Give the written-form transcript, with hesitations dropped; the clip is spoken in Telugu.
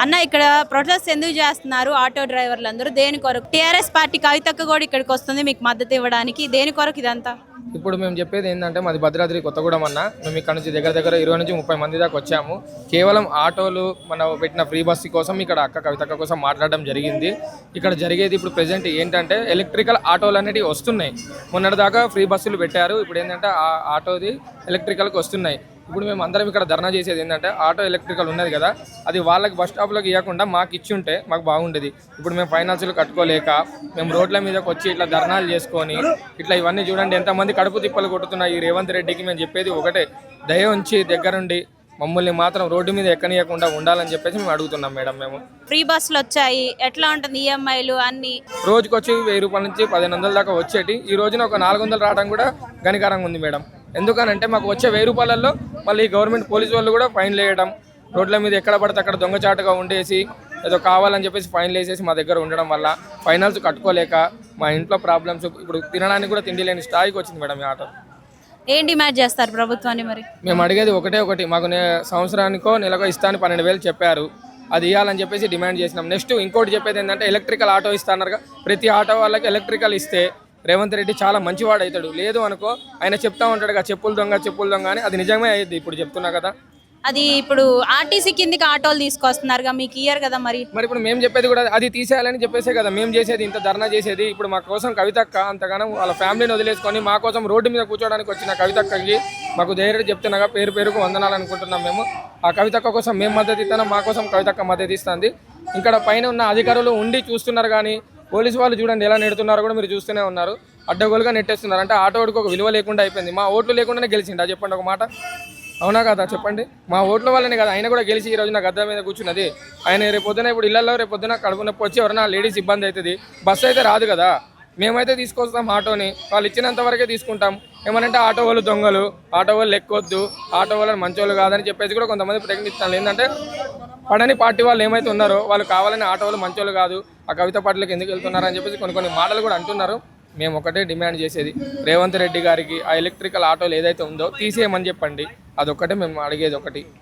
అన్న ఇక్కడ ప్రొటెస్ట్ ఎందుకు చేస్తున్నారు ఆటో డ్రైవర్లు అందరూ దేని కొరకు? టీఆర్ఎస్ పార్టీ కవితక్క కూడా ఇక్కడికి వస్తుంది మీకు మద్దతు ఇవ్వడానికి. దేని కొరకు ఇదంతా? ఇప్పుడు మేము చెప్పేది ఏంటంటే మాది భద్రాద్రి కొత్తగూడెం అన్న. మేము ఇక్కడ నుంచి దగ్గర 20 నుంచి 30 మంది దాకా వచ్చాము. కేవలం ఆటోలు మన పెట్టిన ఫ్రీ బస్సు కోసం ఇక్కడ కవితక్క కోసం మాట్లాడడం జరిగింది. ఇక్కడ జరిగేది ఇప్పుడు ప్రెజెంట్ ఏంటంటే ఎలక్ట్రికల్ ఆటోలు అనేటివి వస్తున్నాయి. మొన్నటి దాకా ఫ్రీ బస్సులు పెట్టారు. ఇప్పుడు ఏంటంటే ఆ ఆటోది ఎలక్ట్రికల్కి వస్తున్నాయి. ఇప్పుడు మేము అందరం ఇక్కడ ధర్నా చేసేది ఏంటంటే ఆటో ఎలక్ట్రికల్ ఉన్నది కదా, అది వాళ్ళకి బస్ స్టాప్లోకి ఇవ్వకుండా మాకు ఇచ్చి ఉంటే మాకు బాగుండేది. ఇప్పుడు మేము ఫైనాన్షియల్ కట్టుకోలేక మేము రోడ్ల మీదకి వచ్చి ఇట్లా ధర్నాలు చేసుకొని ఇట్లా ఇవన్నీ చూడండి ఎంతమంది కడుపు తిప్పలు కొట్టుతున్నాయి. ఈ రేవంత్ రెడ్డికి మేము చెప్పేది ఒకటే, దయ ఉంచి దగ్గరుండి మమ్మల్ని మాత్రం రోడ్డు మీద ఎక్కనీయకుండా ఉండాలని చెప్పేసి మేము అడుగుతున్నాం మేడం. మేము ఫ్రీ బస్సులు వచ్చాయి, ఎట్లా ఉంటుంది ఈఎంఐలు అన్ని? రోజుకి వచ్చి 1000 రూపాయల నుంచి 1500 దాకా వచ్చేటి. ఈ రోజున ఒక 400 రావడం కూడా గణికరంగా ఉంది మేడం. ఎందుకనంటే మాకు వచ్చే 1000 రూపాయలలో మళ్ళీ గవర్నమెంట్ పోలీసు వాళ్ళు కూడా ఫైన్లు వేయడం, రోడ్ల మీద ఎక్కడ పడితే అక్కడ దొంగచాటుగా ఉండేసి ఏదో కావాలని చెప్పేసి ఫైన్లు వేసేసి మా దగ్గర ఉండడం వల్ల ఫైనాన్స్ కట్టుకోలేక మా ఇంట్లో ప్రాబ్లమ్స్, ఇప్పుడు తినడానికి కూడా తిండి లేని స్థాయికి వచ్చింది మేడం ఈ ఆటో. ఏం డిమాండ్ చేస్తారు ప్రభుత్వాన్ని మరి? మేము అడిగేది ఒకటి, మాకు సంవత్సరానికో నెలకో ఇస్తాను 12,000 చెప్పారు, అది ఇవ్వాలని చెప్పేసి డిమాండ్ చేసినాం. నెక్స్ట్ ఇంకోటి చెప్పేది ఏంటంటే ఎలక్ట్రికల్ ఆటో ఇస్తానన్నారు. ప్రతి ఆటో వాళ్ళకి ఎలక్ట్రికల్ ఇస్తే రేవంత్ రెడ్డి చాలా మంచివాడు అవుతాడు. లేదు అనుకో ఆయన చెప్తా ఉంటాడు చెప్పులు దొంగ అని, అది నిజమే అయ్యింది. ఇప్పుడు చెప్తున్నా కదా, అది ఇప్పుడు ఆర్టీసీ కిందికి ఆటోలు తీసుకొస్తున్నారు, మీకు ఇయ్యరు కదా మరి ఇప్పుడు మేము చెప్పేది కూడా అది తీసేయాలని చెప్పేసే కదా మేము చేసేది, ఇంత ధర్నా చేసేది. ఇప్పుడు మా కోసం కవితక్క అంతగానో వాళ్ళ ఫ్యామిలీని వదిలేసుకొని మా కోసం రోడ్డు మీద కూర్చోడానికి వచ్చిన కవితక్కకి మాకు ధైర్యం చెప్తున్నాగా పేరుకు వందనాలు అనుకుంటున్నాం. మేము ఆ కవితక్క కోసం మేము మద్దతు ఇస్తున్నాం, మా కోసం కవితక్క మద్దతు ఇస్తుంది. ఇక్కడ పైన ఉన్న అధికారులు ఉండి చూస్తున్నారు, కానీ పోలీసు వాళ్ళు చూడండి ఎలా నెడుతున్నారో కూడా మీరు చూస్తూనే ఉన్నారు. అడ్డగోలుగా నెట్టేస్తున్నారు. అంటే ఆటోడికి ఒక విలువ లేకుండా అయిపోయింది. మా ఓట్లు లేకుండానే గెలిచిండా చెప్పండి ఒక మాట, అవునా కదా చెప్పండి? మా ఓట్ల వల్లనే కదా ఆయన కూడా గెలిచి ఈ రోజు నా గద్ద మీద కూర్చున్నది. ఆయన రేపొద్దున ఇప్పుడు ఇళ్లలో రేపొద్దున కడుపు నొప్పి వచ్చి ఎవరైనా లేడీస్ ఇబ్బంది అవుతుంది, బస్సు అయితే రాదు కదా, మేమైతే తీసుకొస్తాం ఆటోని, వాళ్ళు ఇచ్చినంత వరకే తీసుకుంటాం. ఏమనంటే ఆటో వాళ్ళు దొంగలు, ఆటో వాళ్ళు ఎక్కొద్దు, ఆటో వాళ్ళు మంచోళ్ళు కాదని చెప్పేసి కూడా కొంతమంది ప్రయత్నిస్తాను. ఏంటంటే పడని పార్టీ వాళ్ళు ఏమైతే ఉన్నారో వాళ్ళు కావాలని ఆటో వాళ్ళు మంచోళ్ళు కాదు, ఆ కవిత పార్టీలకు ఎందుకు వెళ్తున్నారని చెప్పేసి కొన్ని మాటలు కూడా అంటున్నారు. మేము ఒకటే డిమాండ్ చేసేది, రేవంత్ రెడ్డి గారికి ఆ ఎలక్ట్రికల్ ఆటోలు ఏదైతే ఉందో తీసేయమని చెప్పండి. అదొక్కటే మేము అడిగేది ఒకటి.